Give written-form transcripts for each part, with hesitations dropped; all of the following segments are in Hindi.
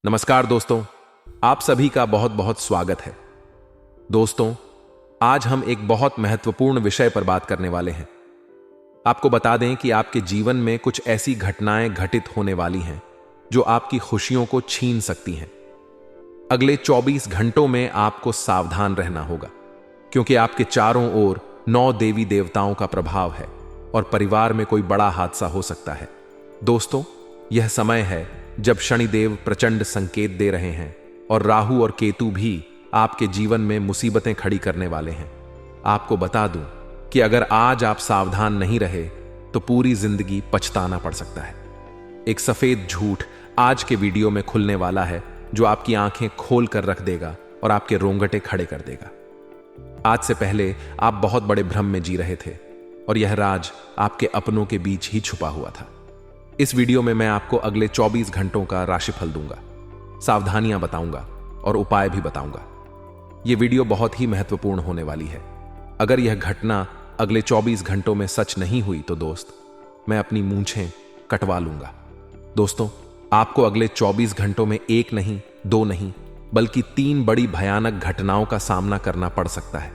नमस्कार दोस्तों, आप सभी का बहुत बहुत स्वागत है। दोस्तों, आज हम एक बहुत महत्वपूर्ण विषय पर बात करने वाले हैं। आपको बता दें कि आपके जीवन में कुछ ऐसी घटनाएं घटित होने वाली हैं जो आपकी खुशियों को छीन सकती हैं। अगले 24 घंटों में आपको सावधान रहना होगा, क्योंकि आपके चारों ओर 9 देवी देवताओं का प्रभाव है और परिवार में कोई बड़ा हादसा हो सकता है। दोस्तों, यह समय है जब शनिदेव प्रचंड संकेत दे रहे हैं और राहु और केतु भी आपके जीवन में मुसीबतें खड़ी करने वाले हैं। आपको बता दूं कि अगर आज आप सावधान नहीं रहे तो पूरी जिंदगी पछताना पड़ सकता है। एक सफेद झूठ आज के वीडियो में खुलने वाला है जो आपकी आंखें खोल कर रख देगा और आपके रोंगटे खड़े कर देगा। आज से पहले आप बहुत बड़े भ्रम में जी रहे थे और यह राज आपके अपनों के बीच ही छुपा हुआ था। इस वीडियो में मैं आपको अगले 24 घंटों का राशिफल दूंगा, सावधानियां बताऊंगा और उपाय भी बताऊंगा। यह वीडियो बहुत ही महत्वपूर्ण होने वाली है। अगर यह घटना अगले 24 घंटों में सच नहीं हुई तो दोस्त, मैं अपनी मूंछें कटवा लूंगा। दोस्तों, आपको अगले 24 घंटों में एक नहीं, दो नहीं, बल्कि 3 बड़ी भयानक घटनाओं का सामना करना पड़ सकता है।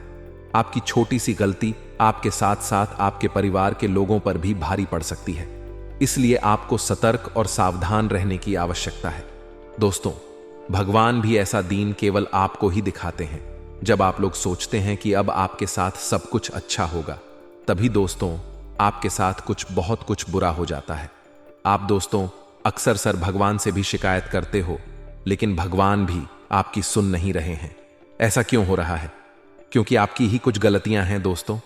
आपकी छोटी सी गलती आपके साथ साथ आपके परिवार के लोगों पर भी भारी पड़ सकती है। इसलिए आपको सतर्क और सावधान रहने की आवश्यकता है। दोस्तों, भगवान भी ऐसा दीन केवल आपको ही दिखाते हैं। जब आप लोग सोचते हैं कि अब आपके साथ सब कुछ अच्छा होगा, तभी दोस्तों आपके साथ बहुत कुछ बुरा हो जाता है। आप दोस्तों अक्सर सर भगवान से भी शिकायत करते हो, लेकिन भगवान भी आपकी सुन नहीं रहे हैं। ऐसा क्यों हो रहा है? क्योंकि आपकी ही कुछ गलतियां हैं। दोस्तों,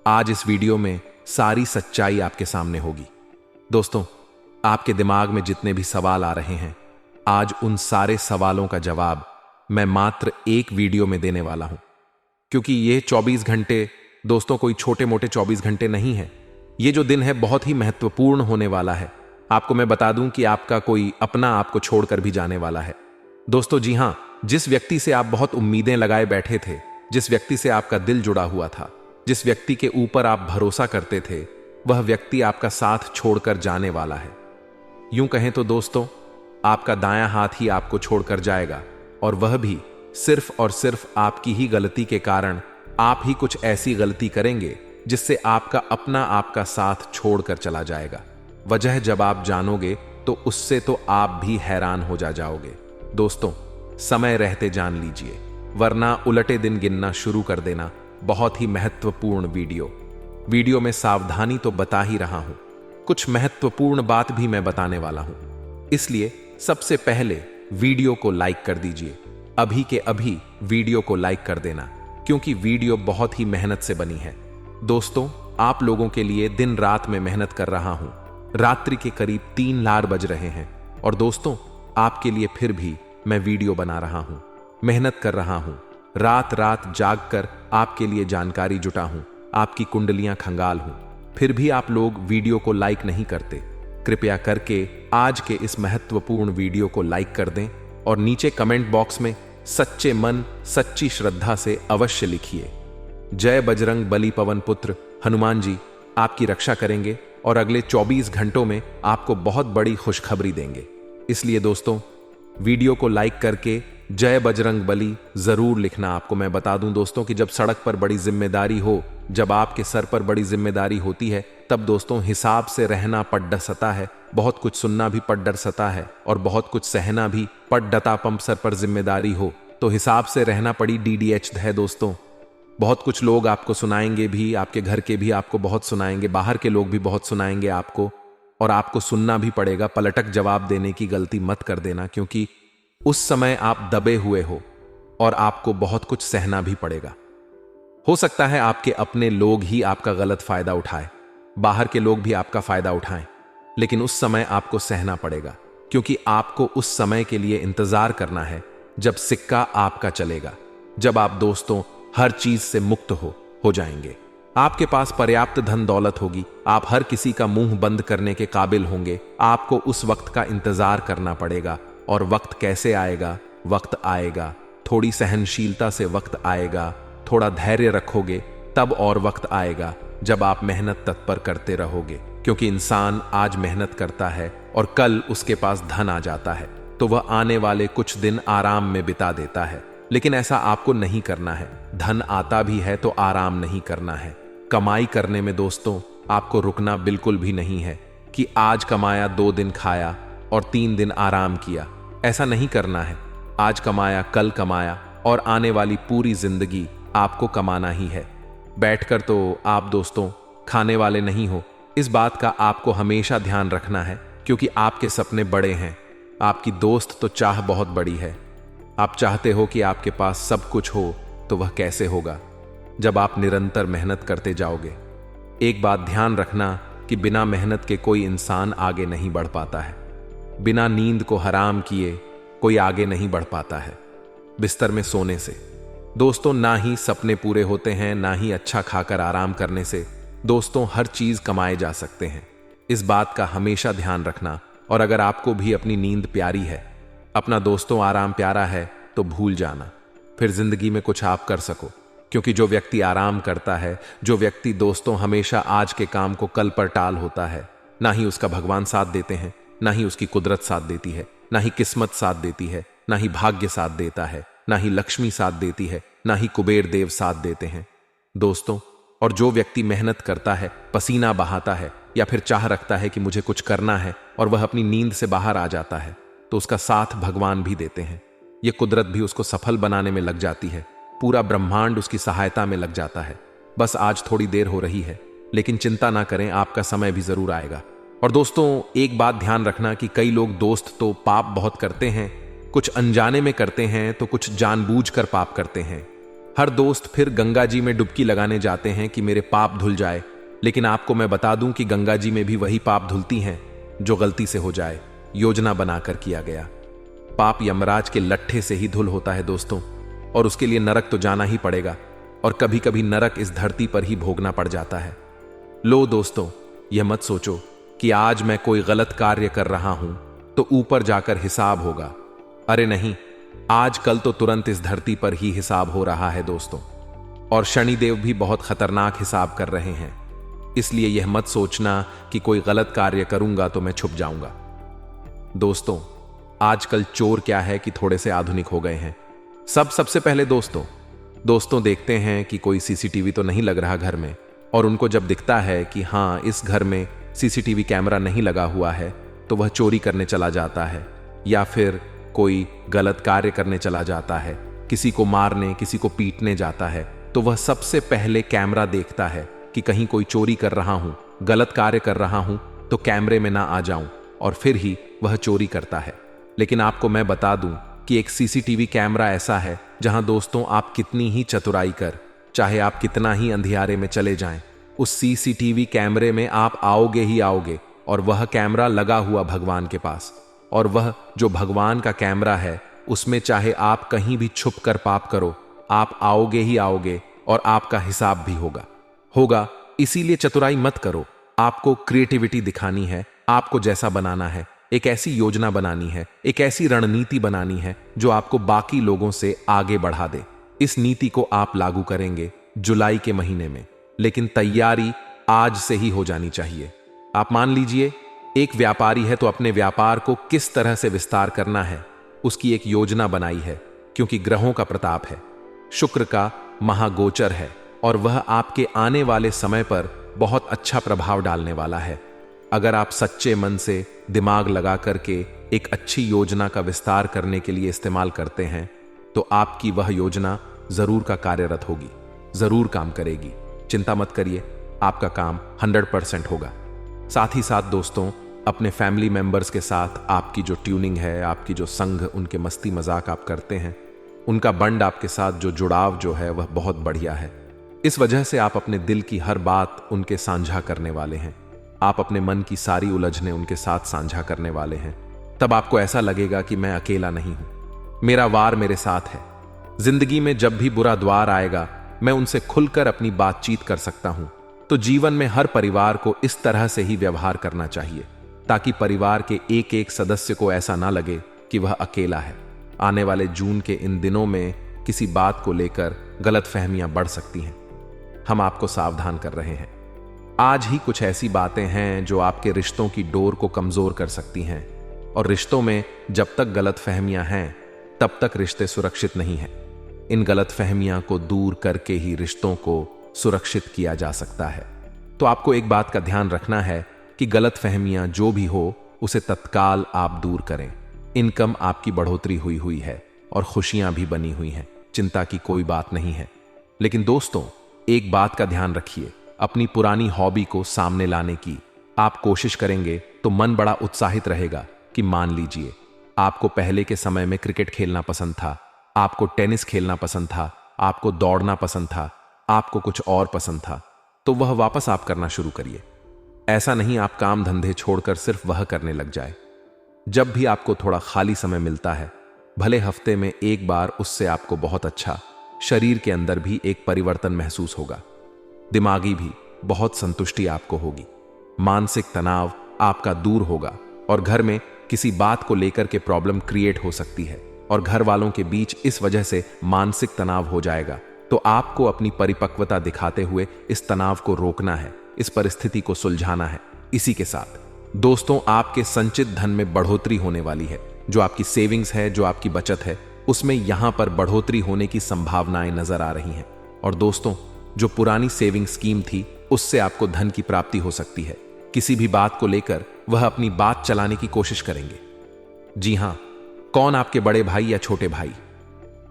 आज इस वीडियो में सारी सच्चाई आपके सामने होगी। दोस्तों, आपके दिमाग में जितने भी सवाल आ रहे हैं, आज उन सारे सवालों का जवाब मैं मात्र एक वीडियो में देने वाला हूं। क्योंकि ये 24 घंटे दोस्तों कोई छोटे मोटे 24 घंटे नहीं है। ये जो दिन है बहुत ही महत्वपूर्ण होने वाला है। आपको मैं बता दूं कि आपका कोई अपना आपको छोड़कर भी जाने वाला है। दोस्तों, जी हां, जिस व्यक्ति से आप बहुत उम्मीदें लगाए बैठे थे, जिस व्यक्ति से आपका दिल जुड़ा हुआ था, जिस व्यक्ति के ऊपर आप भरोसा करते थे, वह व्यक्ति आपका साथ छोड़कर जाने वाला है। यूं कहें तो दोस्तों, आपका दायां हाथ ही आपको छोड़कर जाएगा, और वह भी सिर्फ और सिर्फ आपकी ही गलती के कारण। आप ही कुछ ऐसी गलती करेंगे जिससे आपका अपना आपका साथ छोड़कर चला जाएगा। वजह जब आप जानोगे तो उससे तो आप भी हैरान हो जाओगे। दोस्तों, समय रहते जान लीजिए, वरना उलटे दिन गिनना शुरू कर देना। बहुत ही महत्वपूर्ण वीडियो में सावधानी तो बता ही रहा हूं, कुछ महत्वपूर्ण बात भी मैं बताने वाला हूं। इसलिए सबसे पहले वीडियो को लाइक कर दीजिए। अभी के अभी वीडियो को लाइक कर देना, क्योंकि वीडियो बहुत ही मेहनत से बनी है। दोस्तों, आप लोगों के लिए दिन रात में मेहनत कर रहा हूं। रात्रि के करीब 3 लाख बज रहे हैं और दोस्तों आपके लिए फिर भी मैं वीडियो बना रहा हूं, मेहनत कर रहा हूं। रात रात जाग कर आपके लिए जानकारी जुटा हूं, आपकी कुंडलियां खंगाल हूं, फिर भी आप लोग वीडियो को लाइक नहीं करते। कृपया करके आज के इस महत्वपूर्ण वीडियो को लाइक कर दें और नीचे कमेंट बॉक्स में सच्चे मन सच्ची श्रद्धा से अवश्य लिखिए, जय बजरंग बली पवन पुत्र हनुमान जी आपकी रक्षा करेंगे और अगले 24 घंटों में आपको बहुत बड़ी खुशखबरी देंगे। इसलिए दोस्तों, वीडियो को लाइक करके जय बजरंग बली जरूर लिखना। आपको मैं बता दूं दोस्तों कि जब सड़क पर बड़ी जिम्मेदारी हो, जब आपके सर पर बड़ी जिम्मेदारी होती है, तब दोस्तों हिसाब से रहना पड़ डसता है। बहुत कुछ सुनना भी पड़ डसता है और बहुत कुछ सहना भी पड़ डता। पंप सर पर जिम्मेदारी हो तो हिसाब से रहना पड़ी DDH है। दोस्तों, बहुत कुछ लोग आपको सुनाएंगे भी, आपके घर के भी आपको बहुत सुनाएंगे, बाहर के लोग भी बहुत सुनाएंगे आपको, और आपको सुनना भी पड़ेगा। पलटक जवाब देने की गलती मत कर देना, क्योंकि उस समय आप दबे हुए हो और आपको बहुत कुछ सहना भी पड़ेगा। हो सकता है आपके अपने लोग ही आपका गलत फायदा उठाए, बाहर के लोग भी आपका फायदा उठाएं, लेकिन उस समय आपको सहना पड़ेगा, क्योंकि आपको उस समय के लिए इंतजार करना है जब सिक्का आपका चलेगा, जब आप दोस्तों हर चीज से मुक्त हो जाएंगे। आपके पास पर्याप्त धन दौलत होगी, आप हर किसी का मुंह बंद करने के काबिल होंगे। आपको उस वक्त का इंतजार करना पड़ेगा। और वक्त कैसे आएगा? वक्त आएगा, थोड़ी सहनशीलता से वक्त आएगा, थोड़ा धैर्य रखोगे तब और वक्त आएगा जब आप मेहनत तत्पर करते रहोगे। क्योंकि इंसान आज मेहनत करता है और कल उसके पास धन आ जाता है। तो वह आने वाले कुछ दिन आराम में बिता देता है। लेकिन ऐसा आपको नहीं करना है। धन आता भी है तो आराम नहीं करना है। कमाई करने में दोस्तों आपको रुकना बिल्कुल भी नहीं है कि आज कमाया 2 दिन खाया और 3 दिन आराम किया। ऐसा नहीं करना है। आज कमाया, कल कमाया और आने वाली पूरी जिंदगी आपको कमाना ही है। बैठकर तो आप दोस्तों खाने वाले नहीं हो, इस बात का आपको हमेशा ध्यान रखना है, क्योंकि आपके सपने बड़े हैं। आपकी दोस्त तो चाह बहुत बड़ी है। आप चाहते हो कि आपके पास सब कुछ हो, तो वह कैसे होगा जब आप निरंतर मेहनत करते जाओगे। एक बात ध्यान रखना कि बिना मेहनत के कोई इंसान आगे नहीं बढ़ पाता है। बिना नींद को हराम किए कोई आगे नहीं बढ़ पाता है। बिस्तर में सोने से दोस्तों ना ही सपने पूरे होते हैं, ना ही अच्छा खाकर आराम करने से दोस्तों हर चीज कमाए जा सकते हैं। इस बात का हमेशा ध्यान रखना। और अगर आपको भी अपनी नींद प्यारी है, अपना दोस्तों आराम प्यारा है, तो भूल जाना, फिर जिंदगी में कुछ आप कर सको। क्योंकि जो व्यक्ति आराम करता है, जो व्यक्ति दोस्तों हमेशा आज के काम को कल पर टाल होता है, ना ही उसका भगवान साथ देते हैं, ना ही उसकी कुदरत साथ देती है, ना ही किस्मत साथ देती है, ना ही भाग्य साथ देता है, ना ही लक्ष्मी साथ देती है, ना ही कुबेर देव साथ देते हैं दोस्तों। और जो व्यक्ति मेहनत करता है, पसीना बहाता है, या फिर चाह रखता है कि मुझे कुछ करना है और वह अपनी नींद से बाहर आ जाता है, तो उसका साथ भगवान भी देते हैं। ये कुदरत भी उसको सफल बनाने में लग जाती है। पूरा ब्रह्मांड उसकी सहायता में लग जाता है। बस आज थोड़ी देर हो रही है, लेकिन चिंता ना करें, आपका समय भी जरूर आएगा। और दोस्तों एक बात ध्यान रखना कि कई लोग दोस्त तो पाप बहुत करते हैं, कुछ अनजाने में करते हैं तो कुछ जानबूझकर पाप करते हैं। हर दोस्त फिर गंगा जी में डुबकी लगाने जाते हैं कि मेरे पाप धुल जाए, लेकिन आपको मैं बता दूं कि गंगा जी में भी वही पाप धुलती हैं जो गलती से हो जाए, योजना बनाकर किया गया। पाप यमराज के लट्ठे से ही धुल होता है दोस्तों, और उसके लिए नरक तो जाना ही पड़ेगा। और कभी कभी नरक इस धरती पर ही भोगना पड़ जाता है। लो दोस्तों, यह मत सोचो कि आज मैं कोई गलत कार्य कर रहा हूं तो ऊपर जाकर हिसाब होगा। अरे नहीं, आज कल तो तुरंत इस धरती पर ही हिसाब हो रहा है दोस्तों। और शनिदेव भी बहुत खतरनाक हिसाब कर रहे हैं। इसलिए यह मत सोचना कि कोई गलत कार्य करूंगा तो मैं छुप जाऊंगा। दोस्तों आजकल चोर क्या है कि थोड़े से आधुनिक हो गए हैं। सबसे पहले दोस्तों देखते हैं कि कोई सीसीटीवी तो नहीं लग रहा घर में, और उनको जब दिखता है कि हाँ इस घर में सीसीटीवी कैमरा नहीं लगा हुआ है, तो वह चोरी करने चला जाता है या फिर कोई गलत कार्य करने चला जाता है, किसी को मारने, किसी को पीटने जाता है। तो वह सबसे पहले कैमरा देखता है कि कहीं कोई चोरी कर रहा हूं, गलत कार्य कर रहा हूं तो कैमरे में ना आ जाऊं, और फिर ही वह चोरी करता है। लेकिन आपको मैं बता दूं कि एक सीसीटीवी कैमरा ऐसा है जहां दोस्तों आप कितनी ही चतुराई कर, चाहे आप कितना ही अंधियारे में चले जाएं, उस सीसीटीवी कैमरे में आप आओगे ही आओगे। और वह कैमरा लगा हुआ भगवान के पास, और वह जो भगवान का कैमरा है उसमें चाहे आप कहीं भी छुप कर पाप करो, आप आओगे ही आओगे और आपका हिसाब भी होगा। इसीलिए चतुराई मत करो, आपको क्रिएटिविटी दिखानी है, आपको जैसा बनाना है, एक ऐसी योजना बनानी है, एक ऐसी रणनीति बनानी है जो आपको बाकी लोगों से आगे बढ़ा दे। इस नीति को आप लागू करेंगे जुलाई के महीने में, लेकिन तैयारी आज से ही हो जानी चाहिए। आप मान लीजिए एक व्यापारी है तो अपने व्यापार को किस तरह से विस्तार करना है उसकी एक योजना बनाई है, क्योंकि ग्रहों का प्रताप है, शुक्र का महागोचर है और वह आपके आने वाले समय पर बहुत अच्छा प्रभाव डालने वाला है। अगर आप सच्चे मन से दिमाग लगा करके एक अच्छी योजना का विस्तार करने के लिए इस्तेमाल करते हैं तो आपकी वह योजना जरूर का कार्यरत होगी, जरूर काम करेगी। चिंता मत करिए, आपका काम 100% होगा। साथ ही साथ दोस्तों अपने फैमिली मेंबर्स के साथ आपकी जो ट्यूनिंग है, आपकी जो संग, उनके मस्ती मजाक आप करते हैं, उनका बंड आपके साथ जो जुड़ाव जो है वह बहुत बढ़िया है। इस वजह से आप अपने दिल की हर बात उनके साझा करने वाले हैं, आप अपने मन की सारी उलझने उनके साथ साझा करने वाले हैं। तब आपको ऐसा लगेगा कि मैं अकेला नहीं हूं, मेरा वार मेरे साथ है। जिंदगी में जब भी बुरा द्वार आएगा मैं उनसे खुलकर अपनी बातचीत कर सकता हूं। तो जीवन में हर परिवार को इस तरह से ही व्यवहार करना चाहिए ताकि परिवार के एक एक सदस्य को ऐसा ना लगे कि वह अकेला है। आने वाले जून के इन दिनों में किसी बात को लेकर गलतफहमियां बढ़ सकती हैं, हम आपको सावधान कर रहे हैं। आज ही कुछ ऐसी बातें हैं जो आपके रिश्तों की डोर को कमजोर कर सकती हैं। और रिश्तों में जब तक गलतफहमियां हैं तब तक रिश्ते सुरक्षित नहीं हैं। इन गलतफहमियां को दूर करके ही रिश्तों को सुरक्षित किया जा सकता है। तो आपको एक बात का ध्यान रखना है कि गलतफहमियां जो भी हो उसे तत्काल आप दूर करें। इनकम आपकी बढ़ोतरी हुई है और खुशियां भी बनी हुई हैं, चिंता की कोई बात नहीं है। लेकिन दोस्तों, एक बात का ध्यान रखिए, अपनी पुरानी हॉबी को सामने लाने की आप कोशिश करेंगे तो मन बड़ा उत्साहित रहेगा कि मान लीजिए आपको पहले के समय में क्रिकेट खेलना पसंद था, आपको टेनिस खेलना पसंद था, आपको दौड़ना पसंद था, आपको कुछ और पसंद था, तो वह वापस आप करना शुरू करिए। ऐसा नहीं आप काम धंधे छोड़कर सिर्फ वह करने लग जाए। जब भी आपको थोड़ा खाली समय मिलता है, भले हफ्ते में एक बार, उससे आपको बहुत अच्छा, शरीर के अंदर भी एक परिवर्तन महसूस होगा, दिमागी भी बहुत संतुष्टि आपको होगी, मानसिक तनाव आपका दूर होगा और घर में किसी बात को लेकर के प्रॉब्लम क्रिएट हो सकती है और घर वालों के बीच इस वजह से मानसिक तनाव हो जाएगा। तो आपको अपनी परिपक्वता दिखाते हुए इस तनाव को रोकना है, इस परिस्थिति को सुलझाना है। इसी के साथ दोस्तों, आपके संचित धन में बढ़ोतरी होने वाली है। जो आपकी सेविंग्स है, जो आपकी बचत है, उसमें यहां पर बढ़ोतरी होने की संभावनाएं नजर आ रही हैं। और दोस्तों, जो पुरानी सेविंग स्कीम थी उससे आपको धन की प्राप्ति हो सकती है। किसी भी बात को लेकर वह अपनी बात चलाने की कोशिश करेंगे। जी हां, कौन, आपके बड़े भाई या छोटे भाई?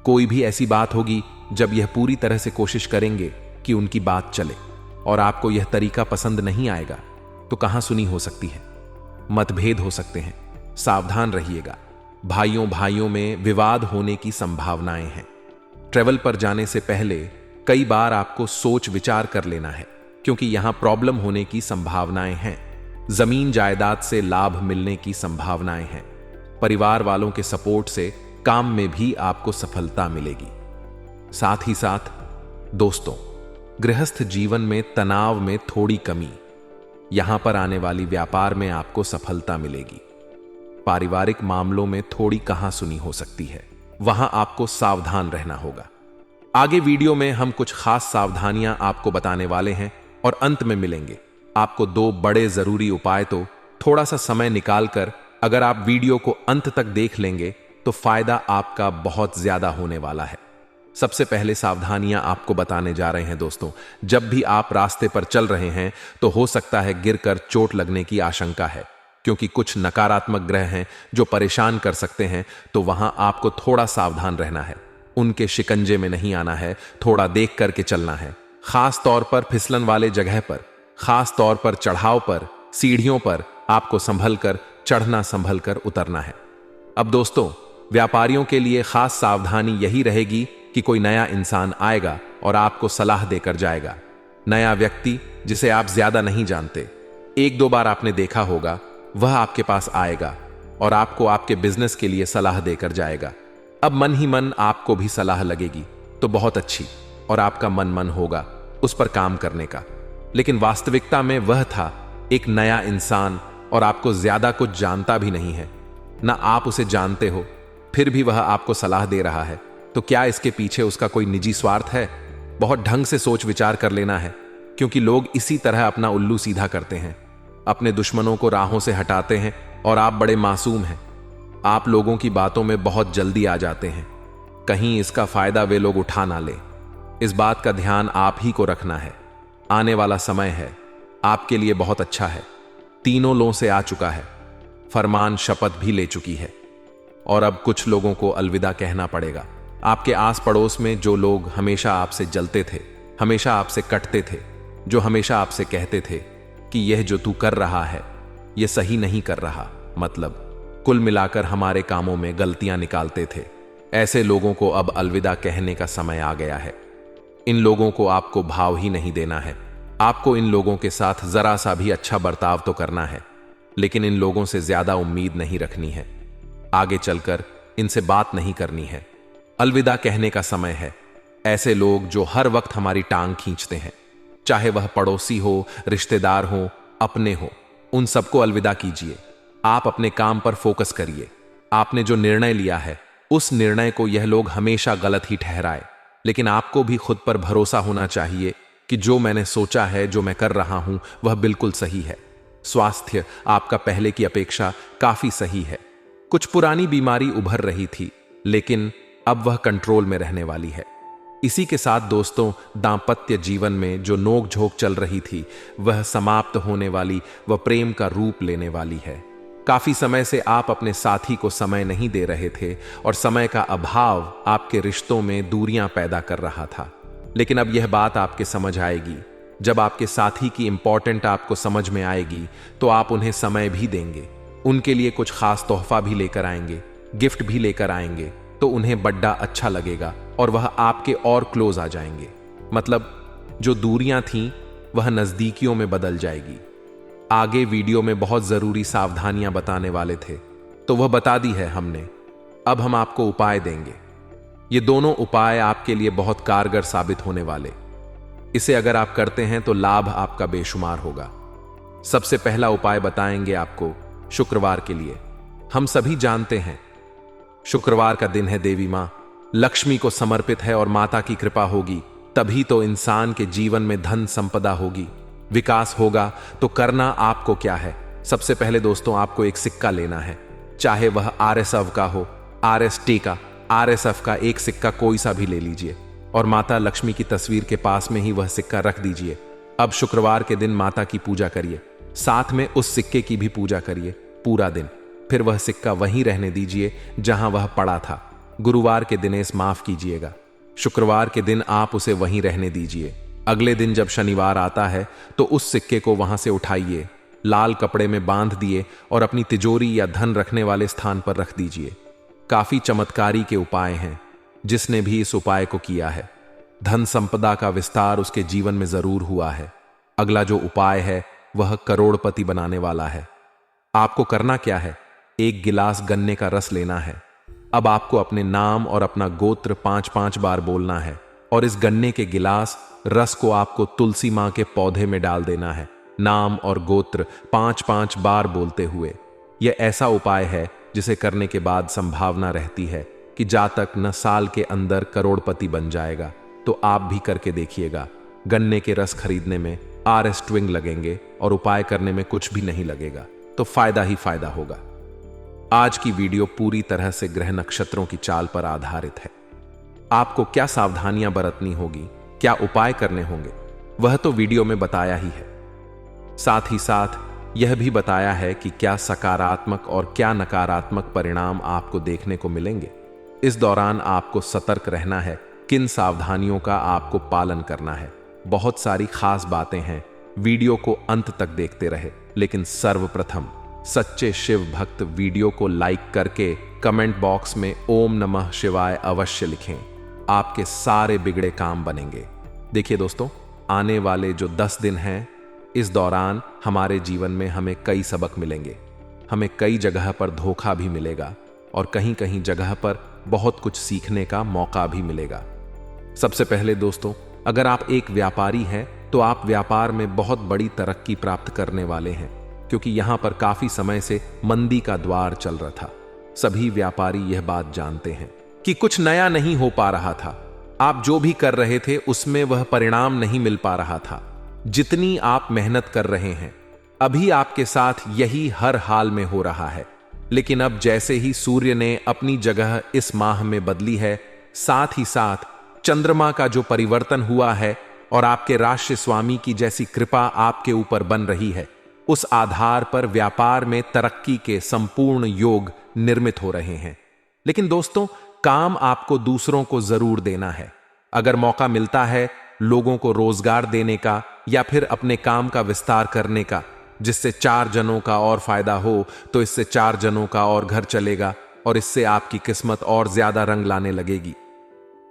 कोई भी ऐसी बात होगी जब यह पूरी तरह से कोशिश करेंगे कि उनकी बात चले और आपको यह तरीका पसंद नहीं आएगा तो कहां सुनी हो सकती है, मतभेद हो सकते हैं। सावधान रहिएगा, भाइयों में विवाद होने की संभावनाएं हैं। ट्रेवल पर जाने से पहले कई बार आपको सोच विचार कर लेना है, क्योंकि यहां प्रॉब्लम होने की संभावनाएं हैं। जमीन जायदाद से लाभ मिलने की संभावनाएं हैं। परिवार वालों के सपोर्ट से काम में भी आपको सफलता मिलेगी। साथ ही साथ दोस्तों, गृहस्थ जीवन में तनाव में थोड़ी कमी, यहां पर आने वाली व्यापार में आपको सफलता मिलेगी। पारिवारिक मामलों में थोड़ी कहां सुनी हो सकती है, वहां आपको सावधान रहना होगा। आगे वीडियो में हम कुछ खास सावधानियां आपको बताने वाले हैं और अंत में मिलेंगे आपको 2 बड़े जरूरी उपाय। तो थोड़ा सा समय निकालकर अगर आप वीडियो को अंत तक देख लेंगे तो फायदा आपका बहुत ज्यादा होने वाला है। सबसे पहले सावधानियां आपको बताने जा रहे हैं दोस्तों। जब भी आप रास्ते पर चल रहे हैं तो हो सकता है गिरकर चोट लगने की आशंका है, क्योंकि कुछ नकारात्मक ग्रह हैं जो परेशान कर सकते हैं। तो वहां आपको थोड़ा सावधान रहना है, उनके शिकंजे में नहीं आना है, थोड़ा देख करके चलना है। खास तौर पर फिसलन वाले जगह पर, खास तौर पर चढ़ाव पर, सीढ़ियों पर आपको संभल कर चढ़ना, संभल कर उतरना है। अब दोस्तों, व्यापारियों के लिए खास सावधानी यही रहेगी कि कोई नया इंसान आएगा और आपको सलाह देकर जाएगा। नया व्यक्ति जिसे आप ज्यादा नहीं जानते, 1-2 बार आपने देखा होगा, वह आपके पास आएगा और आपको आपके बिजनेस के लिए सलाह देकर जाएगा। अब मन ही मन आपको भी सलाह लगेगी तो बहुत अच्छी, और आपका मन होगा उस पर काम करने का। लेकिन वास्तविकता में वह था एक नया इंसान और आपको ज्यादा कुछ जानता भी नहीं है, ना आप उसे जानते हो, फिर भी वह आपको सलाह दे रहा है। तो क्या इसके पीछे उसका कोई निजी स्वार्थ है? बहुत ढंग से सोच विचार कर लेना है, क्योंकि लोग इसी तरह अपना उल्लू सीधा करते हैं, अपने दुश्मनों को राहों से हटाते हैं। और आप बड़े मासूम हैं, आप लोगों की बातों में बहुत जल्दी आ जाते हैं, कहीं इसका फायदा वे लोग उठा ना ले। इस बात का ध्यान आप ही को रखना है। आने वाला समय है आपके लिए बहुत अच्छा है। तीनों लों से आ चुका है, फरमान शपथ भी ले चुकी है और अब कुछ लोगों को अलविदा कहना पड़ेगा। आपके आस पड़ोस में जो लोग हमेशा आपसे जलते थे, हमेशा आपसे कटते थे, जो हमेशा आपसे कहते थे कि यह जो तू कर रहा है यह सही नहीं कर रहा, मतलब कुल मिलाकर हमारे कामों में गलतियां निकालते थे, ऐसे लोगों को अब अलविदा कहने का समय आ गया है। इन लोगों को आपको भाव ही नहीं देना है। आपको इन लोगों के साथ जरा सा भी अच्छा बर्ताव तो करना है, लेकिन इन लोगों से ज्यादा उम्मीद नहीं रखनी है। आगे चलकर इनसे बात नहीं करनी है। अलविदा कहने का समय है। ऐसे लोग जो हर वक्त हमारी टांग खींचते हैं, चाहे वह पड़ोसी हो, रिश्तेदार हो, अपने हो, उन सबको अलविदा कीजिए। आप अपने काम पर फोकस करिए। आपने जो निर्णय लिया है उस निर्णय को यह लोग हमेशा गलत ही ठहराए, लेकिन आपको भी खुद पर भरोसा होना चाहिए कि जो मैंने सोचा है, जो मैं कर रहा हूं, वह बिल्कुल सही है। स्वास्थ्य आपका पहले की अपेक्षा काफी सही है। कुछ पुरानी बीमारी उभर रही थी, लेकिन अब वह कंट्रोल में रहने वाली है। इसी के साथ दोस्तों, दांपत्य जीवन में जो नोक-झोंक चल रही थी, वह समाप्त होने वाली व प्रेम का रूप लेने वाली है। काफी समय से आप अपने साथी को समय नहीं दे रहे थे और समय का अभाव आपके रिश्तों में दूरियां पैदा कर रहा था। लेकिन अब यह बात आपके समझ आएगी। जब आपके साथी की इंपॉर्टेंट आपको समझ में आएगी, तो आप उन्हें समय भी देंगे, उनके लिए कुछ खास तोहफा भी लेकर आएंगे, गिफ्ट भी लेकर आएंगे, तो उन्हें बड़ा अच्छा लगेगा और वह आपके और क्लोज आ जाएंगे। मतलब जो दूरियां थीं, वह नजदीकियों में बदल जाएगी। आगे वीडियो में बहुत जरूरी सावधानियां बताने वाले थे, तो वह बता दी है हमने। अब हम आपको उपाय देंगे। ये दोनों उपाय आपके लिए बहुत कारगर साबित होने वाले। इसे अगर आप करते हैं तो लाभ आपका बेशुमार होगा। सबसे पहला उपाय बताएंगे आपको शुक्रवार के लिए। हम सभी जानते हैं शुक्रवार का दिन है देवी मां लक्ष्मी को समर्पित है और माता की कृपा होगी तभी तो इंसान के जीवन में धन संपदा होगी, विकास होगा। तो करना आपको क्या है? सबसे पहले दोस्तों, आपको एक सिक्का लेना है, चाहे वह RSF का हो, RST का, RSF का एक सिक्का कोई सा भी ले लीजिए और माता लक्ष्मी की तस्वीर के पास में ही वह सिक्का रख दीजिए। अब शुक्रवार के दिन माता की पूजा करिए, साथ में उस सिक्के की भी पूजा करिए पूरा दिन। फिर वह सिक्का वहीं रहने दीजिए जहां वह पड़ा था। गुरुवार के दिन इसे माफ कीजिएगा, शुक्रवार के दिन आप उसे वहीं रहने दीजिए। अगले दिन जब शनिवार आता है तो उस सिक्के को वहां से उठाइए, लाल कपड़े में बांध दिए और अपनी तिजोरी या धन रखने वाले स्थान पर रख दीजिए। काफी चमत्कारी के उपाय हैं। जिसने भी इस उपाय को किया है, धन संपदा का विस्तार उसके जीवन में जरूर हुआ है। अगला जो उपाय है वह करोड़पति बनाने वाला है। आपको करना क्या है? एक गिलास गन्ने का रस लेना है। अब आपको अपने नाम और अपना गोत्र 5-5 बार बोलना है और इस गन्ने के गिलास रस को आपको तुलसी मां के पौधे में डाल देना है, नाम और गोत्र 5-5 बार बोलते हुए। यह ऐसा उपाय है जिसे करने के बाद संभावना रहती है कि जातक न साल के अंदर करोड़पति बन जाएगा। तो आप भी करके देखिएगा। गन्ने के रस खरीदने में RS ट्विंग लगेंगे और उपाय करने में कुछ भी नहीं लगेगा, तो फायदा ही फायदा होगा। आज की वीडियो पूरी तरह से ग्रह नक्षत्रों की चाल पर आधारित है। आपको क्या सावधानियां बरतनी होगी, क्या उपाय करने होंगे, वह तो वीडियो में बताया ही है। साथ ही साथ यह भी बताया है कि क्या सकारात्मक और क्या नकारात्मक परिणाम आपको देखने को मिलेंगे। इस दौरान आपको सतर्क रहना है, किन सावधानियों का आपको पालन करना है। बहुत सारी खास बातें हैं, वीडियो को अंत तक देखते रहे। लेकिन सर्वप्रथम सच्चे शिव भक्त वीडियो को लाइक करके कमेंट बॉक्स में ओम नमः शिवाय अवश्य लिखें। आपके सारे बिगड़े काम बनेंगे। देखिए दोस्तों, आने वाले जो 10 दिन हैं, इस दौरान हमारे जीवन में हमें कई सबक मिलेंगे। हमें कई जगह पर धोखा भी मिलेगा और कहीं कहीं जगह पर बहुत कुछ सीखने का मौका भी मिलेगा। सबसे पहले दोस्तों, अगर आप एक व्यापारी हैं तो आप व्यापार में बहुत बड़ी तरक्की प्राप्त करने वाले हैं, क्योंकि यहां पर काफी समय से मंदी का द्वार चल रहा था। सभी व्यापारी यह बात जानते हैं कि कुछ नया नहीं हो पा रहा था। आप जो भी कर रहे थे उसमें वह परिणाम नहीं मिल पा रहा था जितनी आप मेहनत कर रहे हैं। अभी आपके साथ यही हर हाल में हो रहा है। लेकिन अब जैसे ही सूर्य ने अपनी जगह इस माह में बदली है, साथ ही साथ चंद्रमा का जो परिवर्तन हुआ है और आपके राशि स्वामी की जैसी कृपा आपके ऊपर बन रही है, उस आधार पर व्यापार में तरक्की के संपूर्ण योग निर्मित हो रहे हैं। लेकिन दोस्तों, काम आपको दूसरों को जरूर देना है। अगर मौका मिलता है लोगों को रोजगार देने का या फिर अपने काम का विस्तार करने का, जिससे 4 जनों का और फायदा हो, तो इससे 4 जनों का और घर चलेगा और इससे आपकी किस्मत और ज्यादा रंग लाने लगेगी।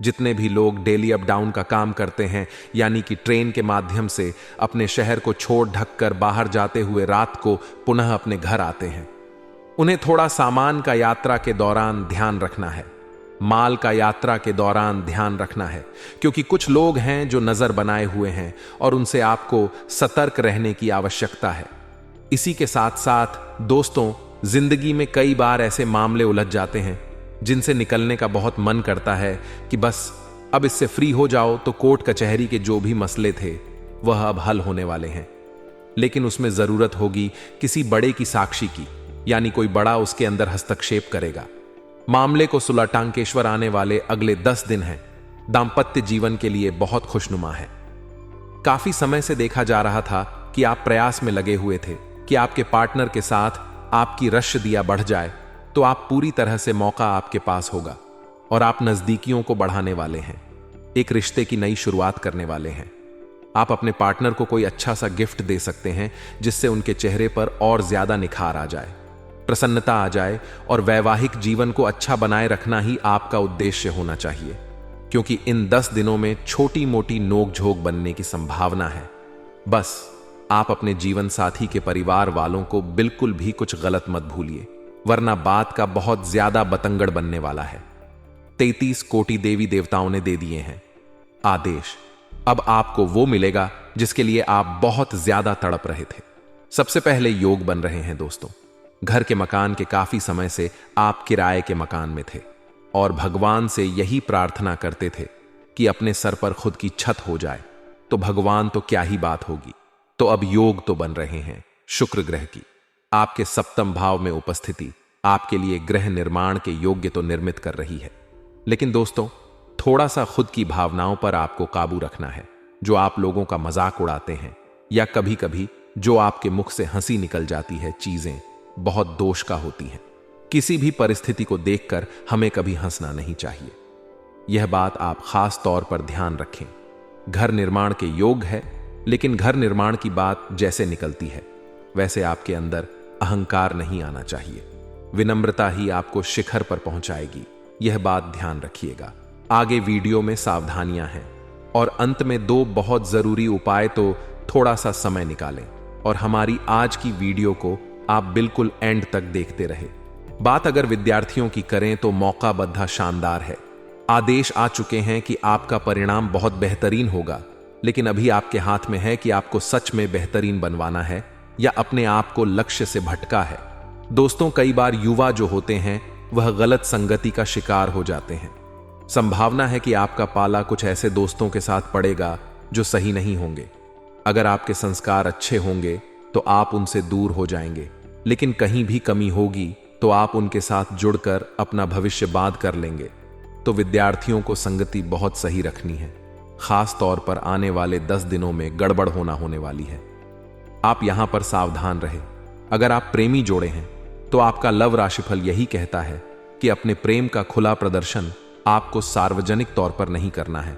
जितने भी लोग डेली अप डाउन का काम करते हैं, यानी कि ट्रेन के माध्यम से अपने शहर को छोड़ ढक कर बाहर जाते हुए रात को पुनः अपने घर आते हैं, उन्हें थोड़ा सामान का यात्रा के दौरान ध्यान रखना है, माल का यात्रा के दौरान ध्यान रखना है, क्योंकि कुछ लोग हैं जो नजर बनाए हुए हैं और उनसे आपको सतर्क रहने की आवश्यकता है। इसी के साथ साथ दोस्तों, जिंदगी में कई बार ऐसे मामले उलझ जाते हैं जिनसे निकलने का बहुत मन करता है कि बस अब इससे फ्री हो जाओ, तो कोर्ट कचहरी के जो भी मसले थे वह अब हल होने वाले हैं। लेकिन उसमें जरूरत होगी किसी बड़े की साक्षी की, यानी कोई बड़ा उसके अंदर हस्तक्षेप करेगा। मामले को सुलटांकेश्वर आने वाले अगले 10 दिन हैं दाम्पत्य जीवन के लिए बहुत खुशनुमा है। काफी समय से देखा जा रहा था कि आप प्रयास में लगे हुए थे कि आपके पार्टनर के साथ आपकी रश्दिया बढ़ जाए, तो आप पूरी तरह से मौका आपके पास होगा और आप नजदीकियों को बढ़ाने वाले हैं, एक रिश्ते की नई शुरुआत करने वाले हैं। आप अपने पार्टनर को कोई अच्छा सा गिफ्ट दे सकते हैं जिससे उनके चेहरे पर और ज्यादा निखार आ जाए, प्रसन्नता आ जाए, और वैवाहिक जीवन को अच्छा बनाए रखना ही आपका उद्देश्य होना चाहिए, क्योंकि इन 10 दिनों में छोटी मोटी नोकझोंक बनने की संभावना है। बस आप अपने जीवन साथी के परिवार वालों को बिल्कुल भी कुछ गलत मत भूलिए, वरना बात का बहुत ज्यादा बतंगड़ बनने वाला है। 33 कोटि देवी देवताओं ने दे दिए हैं आदेश। अब आपको वो मिलेगा जिसके लिए आप बहुत ज्यादा तड़प रहे थे। सबसे पहले योग बन रहे हैं दोस्तों। घर के मकान के काफी समय से आप किराए के मकान में थे और भगवान से यही प्रार्थना करते थे कि अपने सर पर खुद की छत हो जाए, तो भगवान तो क्या ही बात होगी। तो अब योग तो बन रहे हैं शुक्र ग्रह की। आपके सप्तम भाव में उपस्थिति आपके लिए ग्रह निर्माण के योग्य तो निर्मित कर रही है, लेकिन दोस्तों थोड़ा सा खुद की भावनाओं पर आपको काबू रखना है। जो आप लोगों का मजाक उड़ाते हैं या कभी कभी जो आपके मुख से हंसी निकल जाती है, चीजें बहुत दोष का होती हैं। किसी भी परिस्थिति को देखकर हमें कभी हंसना नहीं चाहिए। यह बात आप खास तौर पर ध्यान रखें। घर निर्माण के योग है, लेकिन घर निर्माण की बात जैसे निकलती है वैसे आपके अंदर अहंकार नहीं आना चाहिए। विनम्रता ही आपको शिखर पर पहुंचाएगी, यह बात ध्यान रखिएगा। आगे वीडियो में सावधानियां हैं और अंत में 2 बहुत जरूरी उपाय, तो थोड़ा सा समय निकालें और हमारी आज की वीडियो को आप बिल्कुल एंड तक देखते रहे। बात अगर विद्यार्थियों की करें तो मौका बद्धा शानदार है। आदेश आ चुके हैं कि आपका परिणाम बहुत बेहतरीन होगा, लेकिन अभी आपके हाथ में है कि आपको सच में बेहतरीन बनवाना है या अपने आप को लक्ष्य से भटका है। दोस्तों कई बार युवा जो होते हैं वह गलत संगति का शिकार हो जाते हैं। संभावना है कि आपका पाला कुछ ऐसे दोस्तों के साथ पड़ेगा जो सही नहीं होंगे। अगर आपके संस्कार अच्छे होंगे तो आप उनसे दूर हो जाएंगे, लेकिन कहीं भी कमी होगी तो आप उनके साथ जुड़कर अपना भविष्य बांध कर लेंगे। तो विद्यार्थियों को संगति बहुत सही रखनी है। खास तौर पर आने वाले 10 दिनों में गड़बड़ होने वाली है। आप यहां पर सावधान रहे। अगर आप प्रेमी जोड़े हैं तो आपका लव राशिफल यही कहता है कि अपने प्रेम का खुला प्रदर्शन आपको सार्वजनिक तौर पर नहीं करना है।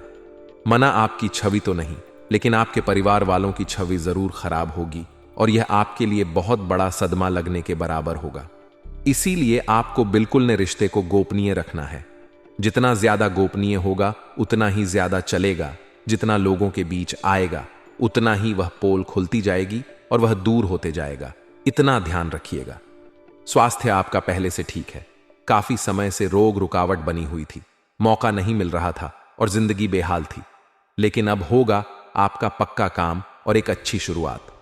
मना आपकी छवि तो नहीं, लेकिन आपके परिवार वालों की छवि जरूर खराब होगी और यह आपके लिए बहुत बड़ा सदमा लगने के बराबर होगा। इसीलिए आपको बिल्कुल ने रिश्ते को गोपनीय रखना है। जितना ज्यादा गोपनीय होगा उतना ही ज्यादा चलेगा। जितना लोगों के बीच आएगा उतना ही वह पोल खुलती जाएगी और वह दूर होते जाएगा। इतना ध्यान रखिएगा। स्वास्थ्य आपका पहले से ठीक है। काफी समय से रोग रुकावट बनी हुई थी, मौका नहीं मिल रहा था और जिंदगी बेहाल थी, लेकिन अब होगा आपका पक्का काम और एक अच्छी शुरुआत।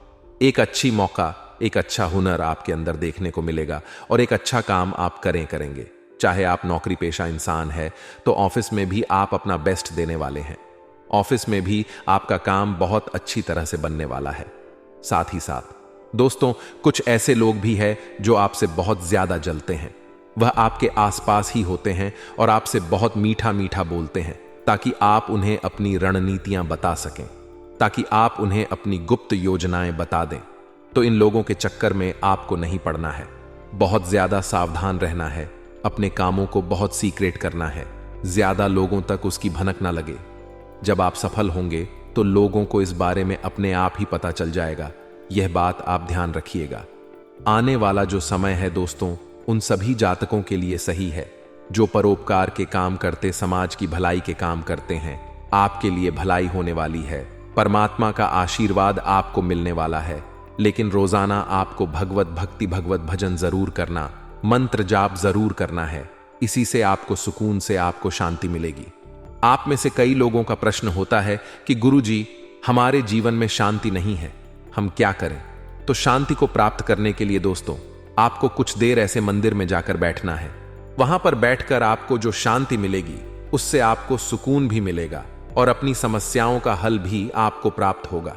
एक अच्छी मौका, एक अच्छा हुनर आपके अंदर देखने को मिलेगा और एक अच्छा काम आप करेंगे। चाहे आप नौकरी पेशा इंसान है तो ऑफिस में भी आप अपना बेस्ट देने वाले हैं। ऑफिस में भी आपका काम बहुत अच्छी तरह से बनने वाला है। साथ ही साथ दोस्तों कुछ ऐसे लोग भी हैं जो आपसे बहुत ज्यादा जलते हैं। वह आपके आसपास ही होते हैं और आपसे बहुत मीठा मीठा बोलते हैं ताकि आप उन्हें अपनी रणनीतियां बता सकें, ताकि आप उन्हें अपनी गुप्त योजनाएं बता दें। तो इन लोगों के चक्कर में आपको नहीं पड़ना है। बहुत ज्यादा सावधान रहना है। अपने कामों को बहुत सीक्रेट करना है। ज्यादा लोगों तक उसकी भनक ना लगे। जब आप सफल होंगे तो लोगों को इस बारे में अपने आप ही पता चल जाएगा। यह बात आप ध्यान रखिएगा। आने वाला जो समय है दोस्तों उन सभी जातकों के लिए सही है जो परोपकार के काम करते, समाज की भलाई के काम करते हैं। आपके लिए भलाई होने वाली है। परमात्मा का आशीर्वाद आपको मिलने वाला है, लेकिन रोजाना आपको भगवत भक्ति, भगवत भजन जरूर करना, मंत्र जाप जरूर करना है। इसी से आपको सुकून से आपको शांति मिलेगी। आप में से कई लोगों का प्रश्न होता है कि गुरुजी हमारे जीवन में शांति नहीं है, हम क्या करें? तो शांति को प्राप्त करने के लिए दोस्तों आपको कुछ देर ऐसे मंदिर में जाकर बैठना है। वहां पर बैठकर आपको जो शांति मिलेगी उससे आपको सुकून भी मिलेगा और अपनी समस्याओं का हल भी आपको प्राप्त होगा।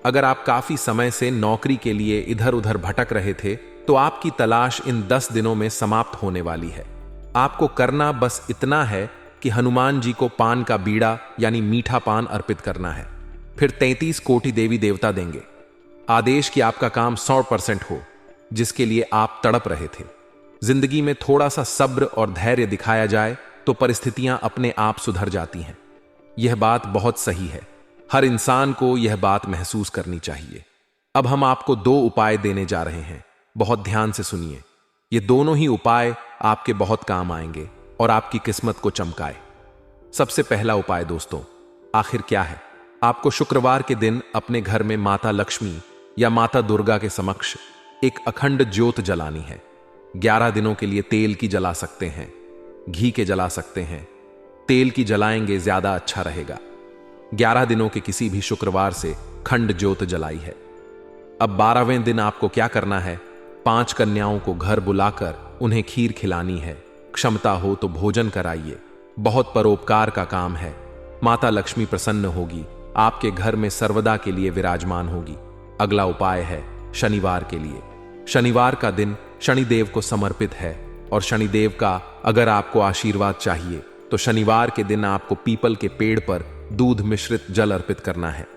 अगर आप काफी समय से नौकरी के लिए इधर उधर भटक रहे थे तो आपकी तलाश इन 10 दिनों में समाप्त होने वाली है। आपको करना बस इतना है कि हनुमान जी को पान का बीड़ा यानी मीठा पान अर्पित करना है। फिर 33 कोटि देवी देवता देंगे आदेश कि आपका काम 100% हो, जिसके लिए आप तड़प रहे थे। जिंदगी में थोड़ा सा सब्र और धैर्य दिखाया जाए तो परिस्थितियां अपने आप सुधर जाती हैं। यह बात बहुत सही है, हर इंसान को यह बात महसूस करनी चाहिए। अब हम आपको 2 उपाय देने जा रहे हैं, बहुत ध्यान से सुनिए। ये दोनों ही उपाय आपके बहुत काम आएंगे और आपकी किस्मत को चमकाए। सबसे पहला उपाय दोस्तों, आखिर क्या है? आपको शुक्रवार के दिन अपने घर में माता लक्ष्मी या माता दुर्गा के समक्ष एक अखंड ज्योत जलानी है। 11 दिनों के लिए तेल की जला सकते हैं, घी के जला सकते हैं। तेल की जलाएंगे ज्यादा अच्छा रहेगा। 11 दिनों के किसी भी शुक्रवार से खंड ज्योत जलाई है। अब 12वें दिन आपको क्या करना है? 5 कन्याओं को घर बुलाकर उन्हें खीर खिलानी है। क्षमता हो तो भोजन कराइए, बहुत परोपकार का काम है। माता लक्ष्मी प्रसन्न होगी, आपके घर में सर्वदा के लिए विराजमान होगी। अगला उपाय है शनिवार के लिए। शनिवार का दिन शनिदेव को समर्पित है और शनिदेव का अगर आपको आशीर्वाद चाहिए तो शनिवार के दिन आपको पीपल के पेड़ पर दूध मिश्रित जल अर्पित करना है।